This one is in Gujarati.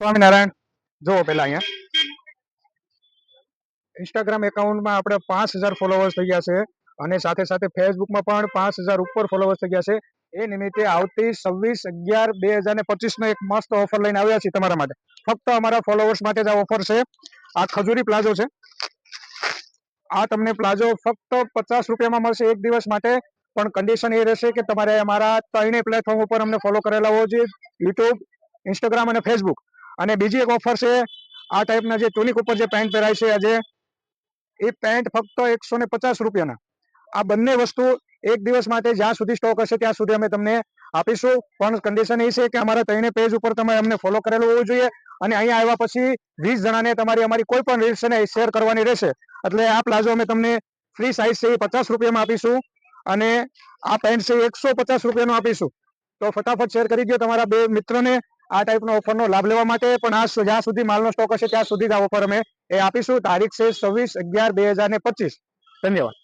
સ્વામિનારાયણ. જો પેલા અહીંયા ઇન્સ્ટાગ્રામ એકાઉન્ટમાં આપણે 5000 ફોલોવર્સ થઈ ગયા છે અને સાથે સાથે ફેસબુકમાં પણ 5000 ઉપર ફોલોવર્સ થઈ ગયા છે. એ નિમિત્તે આવતી 26/11/2025 નો એક મસ્ત ઓફર લઈને આવ્યા છીએ તમારા માટે. ફક્ત અમારા ફોલોવર્સ માટે જ આ ઓફર છે. આ ખજૂરી પ્લાઝો છે. આ તમને પ્લાઝો ફક્ત 50 રૂપિયામાં મળશે એક દિવસ માટે. પણ કન્ડિશન એ રહેશે કે તમારે અમારા ત્રણેય પ્લેટફોર્મ ઉપર અમને ફોલો કરેલા હોવો જોઈએ, યુટ્યુબ, ઇન્સ્ટાગ્રામ અને ફેસબુક. અને બીજી એક ઓફર છે, આ ટાઈપના જે ટુનિક ઉપર જે પેન્ટ પહેરાય છે આજે, એ પેન્ટ ફક્ત 150 રૂપિયાના. આ બંને વસ્તુ એક દિવસ માટે જ્યાં સુધી સ્ટોક હશે ત્યાં સુધી અમે તમને આપીશું. પણ કન્ડિશન એ છે કે અમારા ત્રણેય પેજ ઉપર તમે અમને ફોલો કરેલું હોવું જોઈએ અને અહીંયા આવ્યા પછી 20 જણાને અમારી કોઈ પણ રીલ્સ છે ને શેર કરવાની રહેશે. એટલે આ પ્લાઝો અમે તમને ફ્રી સાઇઝ છે એ 50 રૂપિયામાં આપીશું અને આ પેન્ટ છે 150 રૂપિયાનું આપીશું. તો ફટાફટ શેર કરી દો તમારા બે મિત્રોને આ ટાઈપનો ઓફરનો લાભ લેવા માટે. પણ આ જ્યાં સુધી માલનો સ્ટોક હશે ત્યાં સુધી જ આ ઓફર અમે એ આપીશું. તારીખ છે 26/11/2025. ધન્યવાદ.